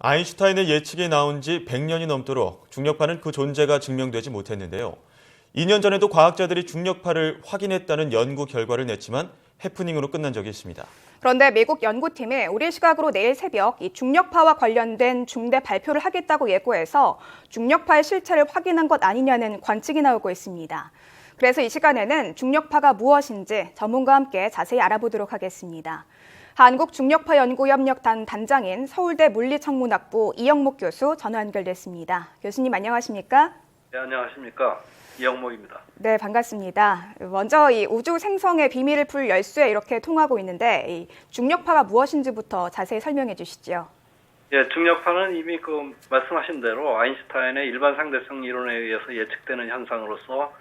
아인슈타인의 예측이 나온 지 100년이 넘도록 중력파는 그 존재가 증명되지 못했는데요. 2년 전에도 과학자들이 중력파를 확인했다는 연구 결과를 냈지만 해프닝으로 끝난 적이 있습니다. 그런데 미국 연구팀이 우리 시각으로 내일 새벽 이 중력파와 관련된 중대 발표를 하겠다고 예고해서 중력파의 실체를 확인한 것 아니냐는 관측이 나오고 있습니다. 그래서 이 시간에는 중력파가 무엇인지 전문가와 함께 자세히 알아보도록 하겠습니다. 한국중력파연구협력단 단장인 서울대 물리천문학부 이영목 교수 전화 연결됐습니다. 교수님 안녕하십니까? 네, 안녕하십니까. 이영목입니다. 네, 반갑습니다. 먼저 이 우주 생성의 비밀을 풀 열쇠 이렇게 통하고 있는데 이 중력파가 무엇인지부터 자세히 설명해 주시죠. 예, 중력파는 이미 말씀하신 대로 아인슈타인의 일반 상대성 이론에 의해서 예측되는 현상으로서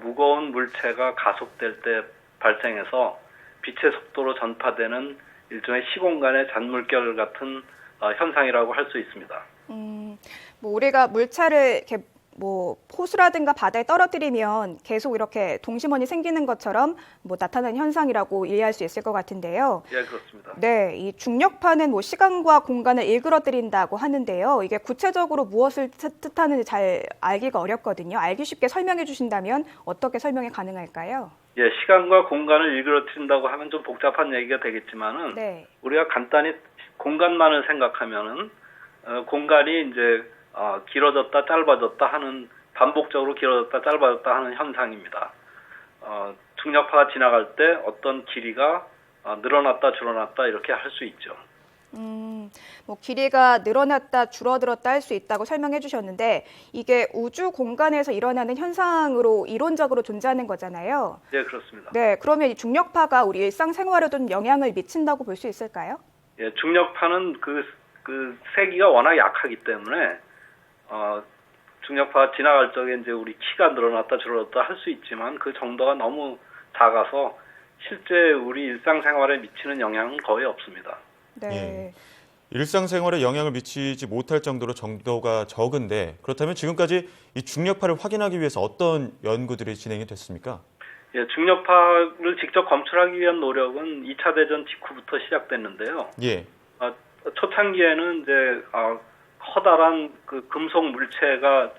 무거운 물체가 가속될 때 발생해서 빛의 속도로 전파되는 일종의 시공간의 잔물결 같은 현상이라고 할 수 있습니다. 우리가 물체를 이렇게 호수라든가 바다에 떨어뜨리면 계속 이렇게 동심원이 생기는 것처럼 나타나는 현상이라고 이해할 수 있을 것 같은데요. 예, 그렇습니다. 네, 이 중력파는 시간과 공간을 일그러뜨린다고 하는데요. 이게 구체적으로 무엇을 뜻하는지 잘 알기가 어렵거든요. 알기 쉽게 설명해 주신다면 어떻게 설명이 가능할까요? 예, 시간과 공간을 일그러뜨린다고 하면 좀 복잡한 얘기가 되겠지만은 네. 우리가 간단히 공간만을 생각하면은 공간이 이제 길어졌다 짧아졌다 하는 반복적으로 길어졌다 짧아졌다 하는 현상입니다. 중력파가 지나갈 때 어떤 길이가 늘어났다 줄어났다 이렇게 할 수 있죠. 길이가 늘어났다 줄어들었다 할 수 있다고 설명해 주셨는데 이게 우주 공간에서 일어나는 현상으로 이론적으로 존재하는 거잖아요. 네, 그렇습니다. 네, 그러면 이 중력파가 우리 일상생활에 좀 영향을 미친다고 볼 수 있을까요? 예, 중력파는 그 세기가 워낙 약하기 때문에 중력파가 지나갈 적에 이제 우리 키가 늘어났다 줄어들었다 할 수 있지만 그 정도가 너무 작아서 실제 우리 일상생활에 미치는 영향은 거의 없습니다. 네. 예. 일상생활에 영향을 미치지 못할 정도로 정도가 적은데 그렇다면 지금까지 이 중력파를 확인하기 위해서 어떤 연구들이 진행이 됐습니까? 예, 중력파를 직접 검출하기 위한 노력은 2차 대전 직후부터 시작됐는데요. 예. 초창기에는 이제 커다란 그 금속 물체가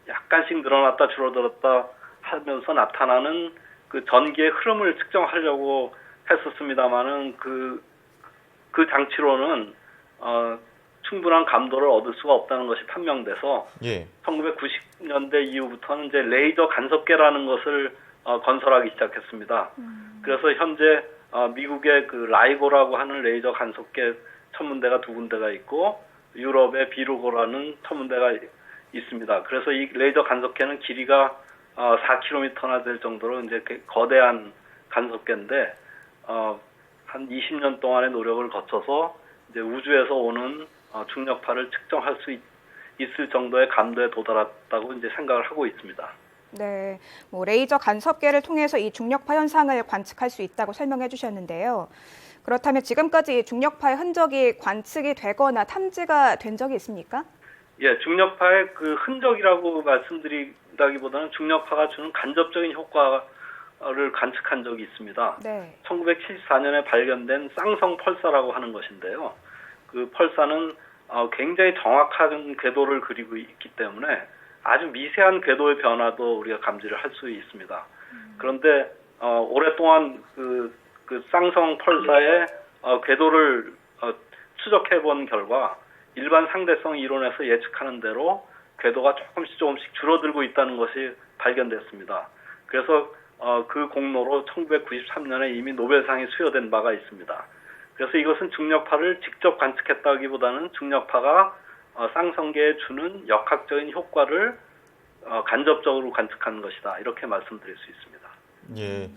약간씩 늘어났다 줄어들었다 하면서 나타나는 그 전기의 흐름을 측정하려고 했었습니다만은 그 장치로는 충분한 감도를 얻을 수가 없다는 것이 판명돼서 예. 1990년대 이후부터는 이제 레이저 간섭계라는 것을 건설하기 시작했습니다. 그래서 현재 미국의 그 라이고라고 하는 레이저 간섭계 천문대가 2군데가 있고 유럽의 비루고라는 천문대가 있습니다. 그래서 이 레이저 간섭계는 길이가 4km나 될 정도로 이제 거대한 간섭계인데 한 20년 동안의 노력을 거쳐서 이제 우주에서 오는 중력파를 측정할 수 있을 정도의 감도에 도달했다고 이제 생각을 하고 있습니다. 네, 레이저 간섭계를 통해서 이 중력파 현상을 관측할 수 있다고 설명해 주셨는데요. 그렇다면 지금까지 이 중력파의 흔적이 관측이 되거나 탐지가 된 적이 있습니까? 예, 중력파의 그 흔적이라고 말씀드리다기보다는 중력파가 주는 간접적인 효과를 관측한 적이 있습니다. 네. 1974년에 발견된 쌍성 펄사라고 하는 것인데요. 그 펄사는 굉장히 정확한 궤도를 그리고 있기 때문에 아주 미세한 궤도의 변화도 우리가 감지를 할 수 있습니다. 그런데 오랫동안 그 쌍성 펄사의 궤도를 추적해 본 결과 일반 상대성 이론에서 예측하는 대로 궤도가 조금씩 줄어들고 있다는 것이 발견됐습니다. 그래서 그 공로로 1993년에 이미 노벨상이 수여된 바가 있습니다. 그래서 이것은 중력파를 직접 관측했다기보다는 중력파가 쌍성계에 주는 역학적인 효과를 간접적으로 관측한 것이다. 이렇게 말씀드릴 수 있습니다. 예.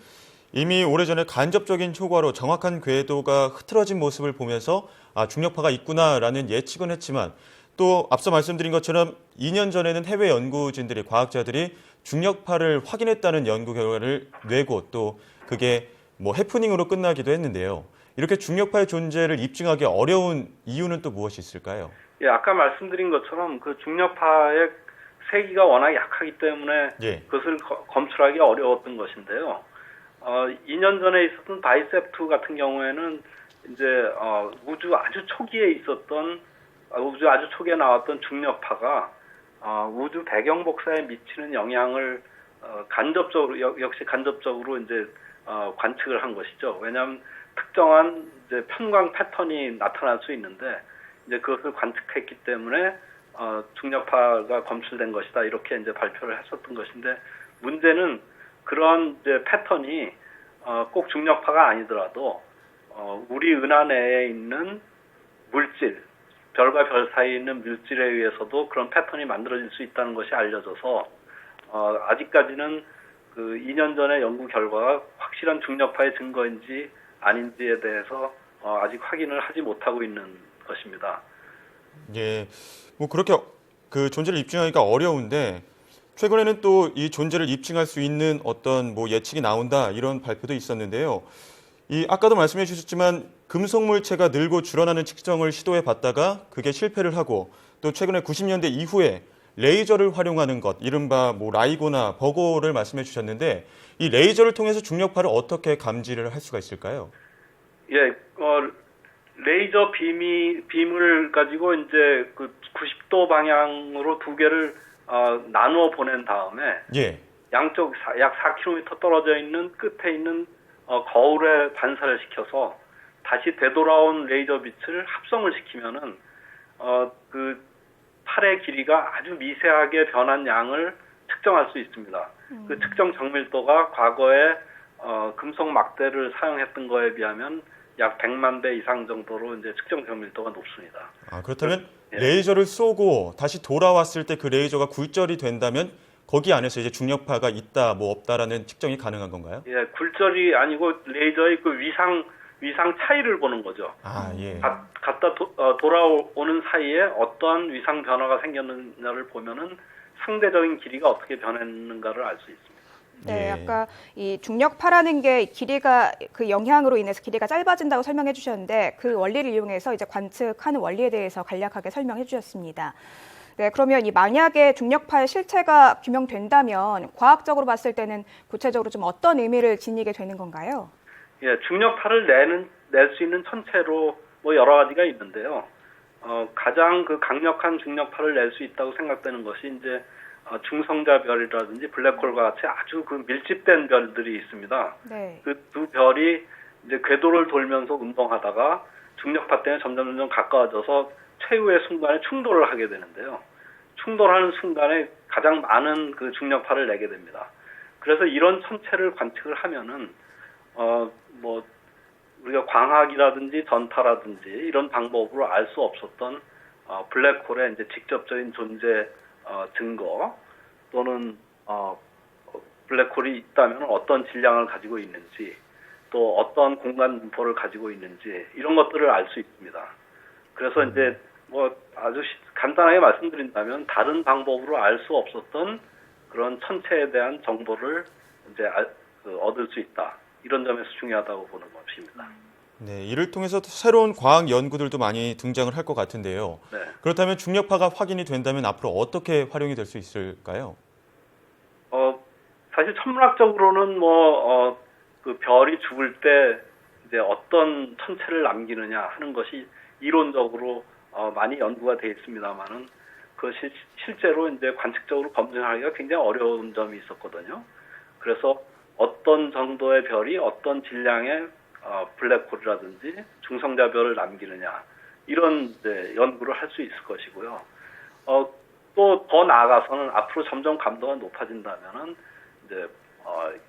이미 오래전에 간접적인 효과로 정확한 궤도가 흐트러진 모습을 보면서 중력파가 있구나라는 예측은 했지만 또 앞서 말씀드린 것처럼 2년 전에는 해외 연구진들이 과학자들이 중력파를 확인했다는 연구 결과를 내고 또 그게 해프닝으로 끝나기도 했는데요. 이렇게 중력파의 존재를 입증하기 어려운 이유는 또 무엇이 있을까요? 예, 아까 말씀드린 것처럼 그 중력파의 세기가 워낙 약하기 때문에 예. 그것을 검출하기 어려웠던 것인데요. 2년 전에 있었던 바이셉2 같은 경우에는 이제 우주 아주 초기에 있었던 우주 아주 초기에 나왔던 중력파가 우주 배경 복사에 미치는 영향을 간접적으로 역시 간접적으로 이제 관측을 한 것이죠. 왜냐하면 특정한 이제 편광 패턴이 나타날 수 있는데 이제 그것을 관측했기 때문에 중력파가 검출된 것이다 이렇게 이제 발표를 했었던 것인데 문제는 그런 이제 패턴이 꼭 중력파가 아니더라도 우리 은하 내에 있는 물질, 별과 별 사이에 있는 물질에 의해서도 그런 패턴이 만들어질 수 있다는 것이 알려져서 아직까지는 그 2년 전의 연구 결과가 확실한 중력파의 증거인지 아닌지에 대해서 아직 확인을 하지 못하고 있는 것입니다. 예, 뭐 그렇게 그 존재를 입증하기가 어려운데 최근에는 또 이 존재를 입증할 수 있는 어떤 뭐 예측이 나온다 이런 발표도 있었는데요. 이 아까도 말씀해 주셨지만 금속 물체가 늘고 줄어나는 측정을 시도해 봤다가 그게 실패를 하고 또 최근에 90년대 이후에 레이저를 활용하는 것, 이른바 뭐 라이고나 버고를 말씀해 주셨는데 이 레이저를 통해서 중력파를 어떻게 감지를 할 수가 있을까요? 예, 레이저 빔을 가지고 이제 그 90도 방향으로 두 개를 나누어 보낸 다음에 예. 양쪽 약 4km 떨어져 있는 끝에 있는 거울에 반사를 시켜서 다시 되돌아온 레이저 빛을 합성을 시키면은 그 팔의 길이가 아주 미세하게 변한 양을 측정할 수 있습니다. 그 측정 정밀도가 과거에 금속 막대를 사용했던 거에 비하면 약 100만 배 이상 정도로 이제 측정 정밀도가 높습니다. 그렇다면 예. 레이저를 쏘고 다시 돌아왔을 때 그 레이저가 굴절이 된다면 거기 안에서 이제 중력파가 있다, 뭐 없다라는 측정이 가능한 건가요? 예, 굴절이 아니고 레이저의 그 위상 차이를 보는 거죠. 예. 갔다 돌아오는 사이에 어떠한 위상 변화가 생겼느냐를 보면은 상대적인 길이가 어떻게 변했는가를 알 수 있습니다. 네, 예. 아까 이 중력파라는 게 길이가 그 영향으로 인해서 길이가 짧아진다고 설명해 주셨는데 그 원리를 이용해서 이제 관측하는 원리에 대해서 간략하게 설명해 주셨습니다. 네, 그러면 이 만약에 중력파의 실체가 규명된다면 과학적으로 봤을 때는 구체적으로 좀 어떤 의미를 지니게 되는 건가요? 예, 중력파를 낼 수 있는 천체로 뭐 여러 가지가 있는데요. 가장 그 강력한 중력파를 낼 수 있다고 생각되는 것이 이제 중성자별이라든지 블랙홀과 같이 아주 그 밀집된 별들이 있습니다. 네. 그 두 별이 이제 궤도를 돌면서 운동하다가 중력파 때문에 점점 가까워져서 최후의 순간에 충돌을 하게 되는데요. 충돌하는 순간에 가장 많은 그 중력파를 내게 됩니다. 그래서 이런 천체를 관측을 하면은 뭐 우리가 광학이라든지 전파라든지 이런 방법으로 알 수 없었던 블랙홀의 이제 직접적인 존재 증거 또는 블랙홀이 있다면 어떤 질량을 가지고 있는지 또 어떤 공간 분포를 가지고 있는지 이런 것들을 알 수 있습니다. 그래서 이제 뭐 아주 간단하게 말씀드린다면 다른 방법으로 알 수 없었던 그런 천체에 대한 정보를 이제 얻을 수 있다. 이런 점에서 중요하다고 보는 것입니다. 네, 이를 통해서 새로운 과학 연구들도 많이 등장을 할 것 같은데요. 네. 그렇다면 중력파가 확인이 된다면 앞으로 어떻게 활용이 될 수 있을까요? 사실 천문학적으로는 그 별이 죽을 때 이제 어떤 천체를 남기느냐 하는 것이 이론적으로 많이 연구가 되어 있습니다만은 그것이 실제로 이제 관측적으로 검증하기가 굉장히 어려운 점이 있었거든요. 그래서 어떤 정도의 별이 어떤 질량의 블랙홀이라든지 중성자별을 남기느냐 이런 이제 연구를 할 수 있을 것이고요. 또 더 나아가서는 앞으로 점점 감도가 높아진다면은 이제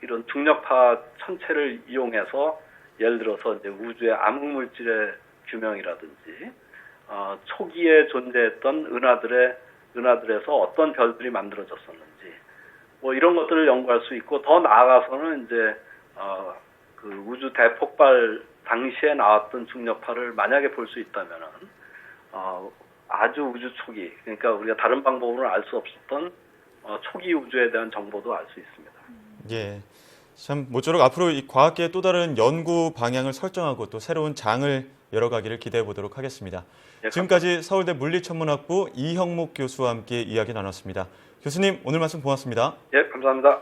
이런 중력파 천체를 이용해서 예를 들어서 이제 우주의 암흑 물질의 규명이라든지 초기에 존재했던 은하들에서 어떤 별들이 만들어졌었는지 뭐 이런 것들을 연구할 수 있고 더 나아가서는 이제 그 우주 대폭발 당시에 나왔던 중력파를 만약에 볼 수 있다면은 아주 우주 초기 그러니까 우리가 다른 방법으로는 알 수 없었던 초기 우주에 대한 정보도 알 수 있습니다. 예. 참 모쪼록 앞으로 이 과학계의 또 다른 연구 방향을 설정하고 또 새로운 장을 열어가기를 기대해 보도록 하겠습니다. 예, 지금까지 서울대 물리천문학부 이형목 교수와 함께 이야기 나눴습니다. 교수님 오늘 말씀 고맙습니다. 예, 감사합니다.